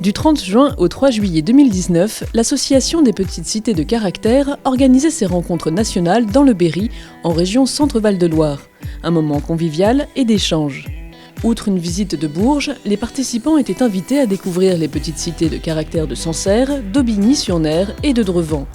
Du 30 juin au 3 juillet 2019, l'Association des petites cités de caractère organisait ses rencontres nationales dans le Berry, en région Centre-Val de Loire. Un moment convivial et d'échange. Outre une visite de Bourges, les participants étaient invités à découvrir les petites cités de caractère de Sancerre, d'Aubigny-sur-Ner et de Drevant.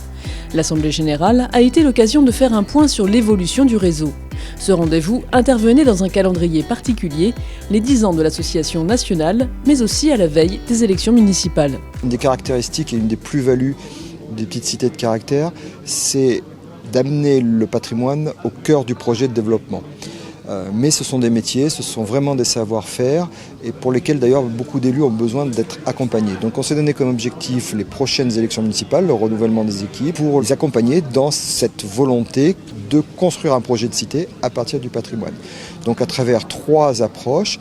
L'Assemblée générale a été l'occasion de faire un point sur l'évolution du réseau. Ce rendez-vous intervenait dans un calendrier particulier, les 10 ans de l'association nationale, mais aussi à la veille des élections municipales. Une des caractéristiques et une des plus-values des petites cités de caractère, c'est d'amener le patrimoine au cœur du projet de développement. Mais ce sont des métiers, ce sont vraiment des savoir-faire et pour lesquels d'ailleurs beaucoup d'élus ont besoin d'être accompagnés. Donc on s'est donné comme objectif les prochaines élections municipales, le renouvellement des équipes, pour les accompagner dans cette volonté de construire un projet de cité à partir du patrimoine. Donc à travers 3 approches.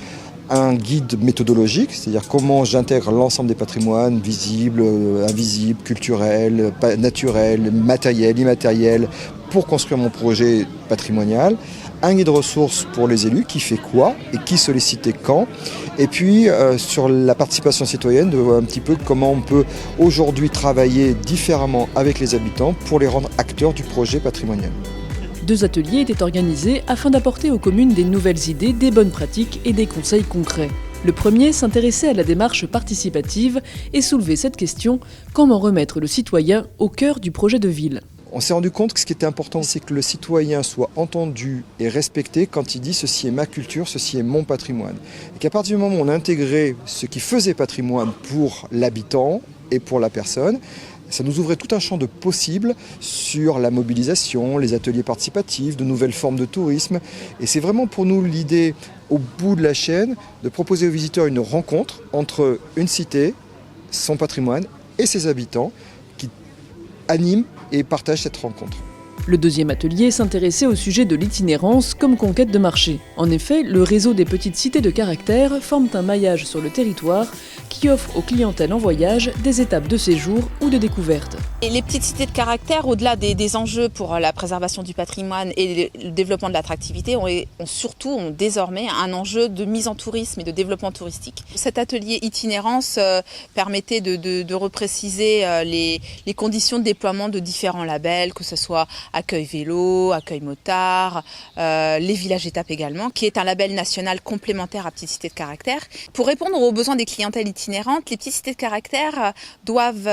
Un guide méthodologique, c'est-à-dire comment j'intègre l'ensemble des patrimoines visibles, invisibles, culturels, naturels, matériels, immatériels, pour construire mon projet patrimonial. Un guide ressources pour les élus, qui fait quoi et qui solliciter quand. Et puis sur la participation citoyenne, de voir un petit peu comment on peut aujourd'hui travailler différemment avec les habitants pour les rendre acteurs du projet patrimonial. 2 ateliers étaient organisés afin d'apporter aux communes des nouvelles idées, des bonnes pratiques et des conseils concrets. Le premier s'intéressait à la démarche participative et soulevait cette question: comment remettre le citoyen au cœur du projet de ville ? On s'est rendu compte que ce qui était important, c'est que le citoyen soit entendu et respecté quand il dit « ceci est ma culture, ceci est mon patrimoine ». Et qu'à partir du moment où on a intégré ce qui faisait patrimoine pour l'habitant et pour la personne, ça nous ouvrait tout un champ de possibles sur la mobilisation, les ateliers participatifs, de nouvelles formes de tourisme. Et c'est vraiment pour nous l'idée, au bout de la chaîne, de proposer aux visiteurs une rencontre entre une cité, son patrimoine et ses habitants qui animent et partagent cette rencontre. Le deuxième atelier s'intéressait au sujet de l'itinérance comme conquête de marché. En effet, le réseau des petites cités de caractère forme un maillage sur le territoire qui offre aux clientèles en voyage des étapes de séjour ou de découverte. Et les petites cités de caractère, au-delà des enjeux pour la préservation du patrimoine et le développement de l'attractivité, ont désormais un enjeu de mise en tourisme et de développement touristique. Cet atelier itinérance permettait de repréciser les conditions de déploiement de différents labels, que ce soit accueil vélo, accueil motard, les villages étapes également, qui est un label national complémentaire à petites cités de caractère. Pour répondre aux besoins des clientèles itinérantes, les petites cités de caractère doivent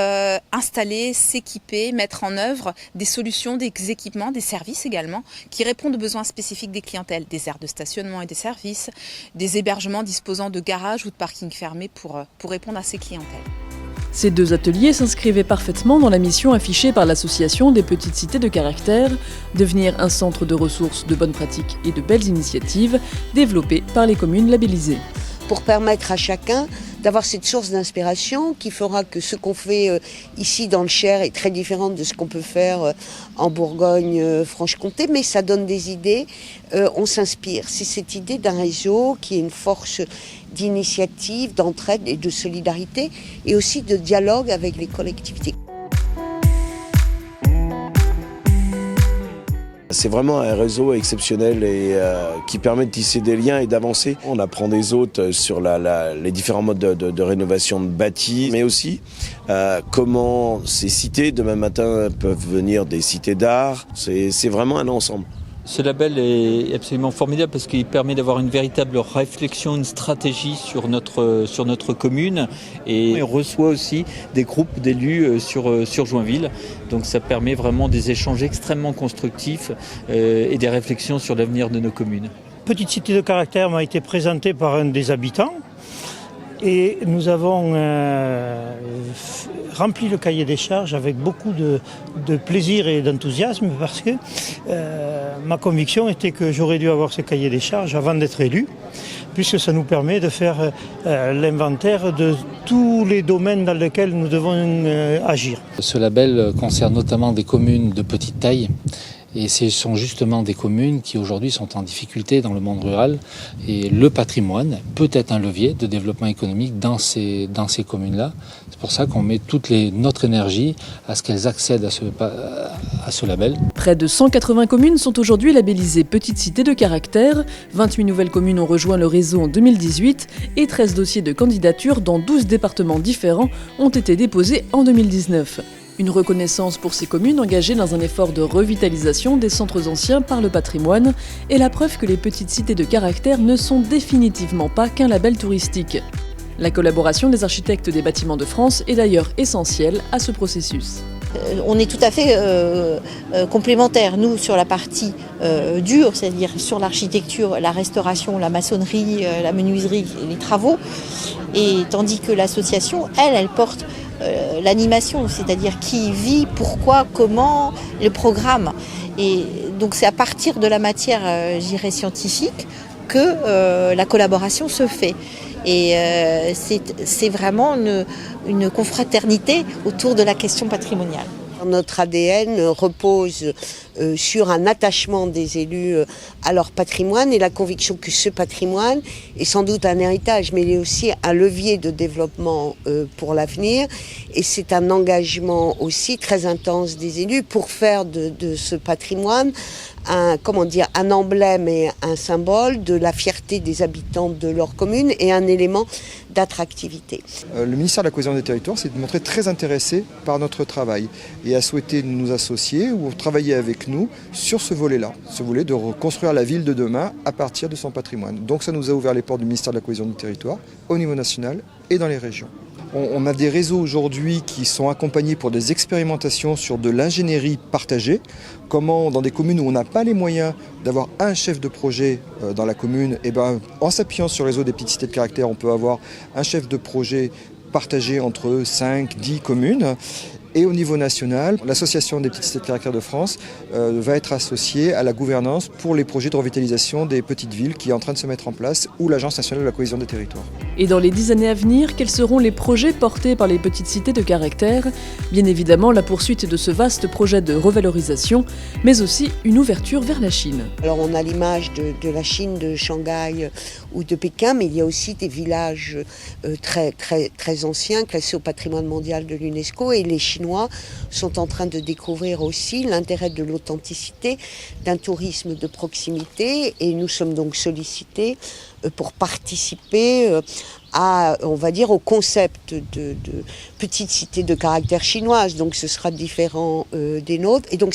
installer, s'équiper, mettre en œuvre des solutions, des équipements, des services également, qui répondent aux besoins spécifiques des clientèles, des aires de stationnement et des services, des hébergements disposant de garages ou de parkings fermés pour répondre à ces clientèles. Ces 2 ateliers s'inscrivaient parfaitement dans la mission affichée par l'Association des petites cités de caractère, devenir un centre de ressources, de bonnes pratiques et de belles initiatives développées par les communes labellisées. Pour permettre à chacun d'avoir cette source d'inspiration qui fera que ce qu'on fait ici dans le Cher est très différent de ce qu'on peut faire en Bourgogne-Franche-Comté, mais ça donne des idées, on s'inspire. C'est cette idée d'un réseau qui est une force d'initiative, d'entraide et de solidarité et aussi de dialogue avec les collectivités. C'est vraiment un réseau exceptionnel et qui permet de tisser des liens et d'avancer. On apprend des autres sur les différents modes de rénovation de bâtis, mais aussi comment ces cités, demain matin, peuvent venir des cités d'art. C'est vraiment un ensemble. Ce label est absolument formidable parce qu'il permet d'avoir une véritable réflexion, une stratégie sur notre commune, et on reçoit aussi des groupes d'élus sur Joinville. Donc ça permet vraiment des échanges extrêmement constructifs et des réflexions sur l'avenir de nos communes. Petite cité de caractère m'a été présentée par un des habitants et nous avons rempli le cahier des charges avec beaucoup de plaisir et d'enthousiasme parce que ma conviction était que j'aurais dû avoir ce cahier des charges avant d'être élu, puisque ça nous permet de faire l'inventaire de tous les domaines dans lesquels nous devons agir. Ce label concerne notamment des communes de petite taille Et ce sont justement des communes qui aujourd'hui sont en difficulté dans le monde rural. Et le patrimoine peut être un levier de développement économique dans ces communes-là. C'est pour ça qu'on met toute notre énergie à ce qu'elles accèdent à ce label. Près de 180 communes sont aujourd'hui labellisées Petites Cités de Caractère. 28 nouvelles communes ont rejoint le réseau en 2018 et 13 dossiers de candidature dans 12 départements différents ont été déposés en 2019. Une reconnaissance pour ces communes engagées dans un effort de revitalisation des centres anciens par le patrimoine est la preuve que les petites cités de caractère ne sont définitivement pas qu'un label touristique. La collaboration des architectes des bâtiments de France est d'ailleurs essentielle à ce processus. On est tout à fait complémentaires, nous, sur la partie dure, c'est-à-dire sur l'architecture, la restauration, la maçonnerie, la menuiserie, les travaux, et tandis que l'association, elle porte l'animation, c'est-à-dire qui vit, pourquoi, comment, le programme. Et donc c'est à partir de la matière, j'irais, scientifique que la collaboration se fait. Et c'est vraiment une confraternité autour de la question patrimoniale. Notre ADN repose sur un attachement des élus à leur patrimoine et la conviction que ce patrimoine est sans doute un héritage, mais il est aussi un levier de développement pour l'avenir. Et c'est un engagement aussi très intense des élus pour faire de ce patrimoine un emblème et un symbole de la fierté des habitants de leur commune et un élément d'attractivité. Le ministère de la Cohésion des Territoires s'est montré très intéressé par notre travail et a souhaité nous associer ou travailler avec nous sur ce volet-là, ce volet de reconstruire la ville de demain à partir de son patrimoine. Donc ça nous a ouvert les portes du ministère de la Cohésion des Territoires au niveau national et dans les régions. On a des réseaux aujourd'hui qui sont accompagnés pour des expérimentations sur de l'ingénierie partagée. Comment, dans des communes où on n'a pas les moyens d'avoir un chef de projet dans la commune, en s'appuyant sur le réseau des petites cités de caractère, on peut avoir un chef de projet partagé entre 5, 10 communes. Et au niveau national, l'Association des petites cités de caractère de France va être associée à la gouvernance pour les projets de revitalisation des petites villes qui est en train de se mettre en place, ou l'Agence nationale de la cohésion des territoires. Et dans les 10 années à venir, quels seront les projets portés par les petites cités de caractère ? Bien évidemment, la poursuite de ce vaste projet de revalorisation, mais aussi une ouverture vers la Chine. Alors on a l'image de la Chine, de Shanghai ou de Pékin, mais il y a aussi des villages très, très, très anciens, classés au patrimoine mondial de l'UNESCO, et les Chinois sont en train de découvrir aussi l'intérêt de l'authenticité, d'un tourisme de proximité, et nous sommes donc sollicités pour participer on va dire, au concept de petite cité de caractère chinoise. Donc ce sera différent des nôtres. Et donc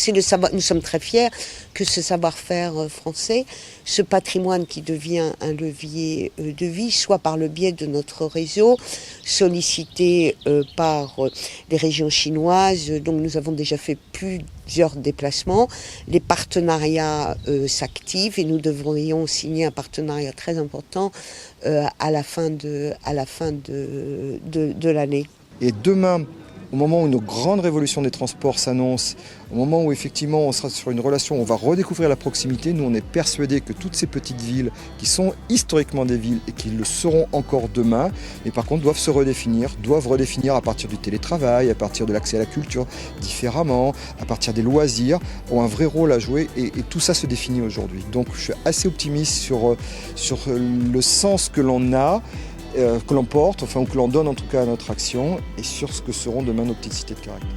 nous sommes très fiers que ce savoir-faire français, ce patrimoine qui devient un levier de vie, soit par le biais de notre réseau, sollicité par les régions chinoises. Donc nous avons déjà fait plusieurs déplacements. Les partenariats s'activent et nous devrions signer un partenariat très important à la fin de l'année. Et demain, au moment où une grande révolution des transports s'annonce, au moment où effectivement on sera sur une relation, on va redécouvrir la proximité, nous on est persuadés que toutes ces petites villes qui sont historiquement des villes et qui le seront encore demain, mais par contre doivent redéfinir à partir du télétravail, à partir de l'accès à la culture différemment, à partir des loisirs, ont un vrai rôle à jouer et tout ça se définit aujourd'hui. Donc je suis assez optimiste sur le sens que l'on a, que l'on porte, ou que l'on donne en tout cas à notre action, et sur ce que seront demain nos petites cités de caractère.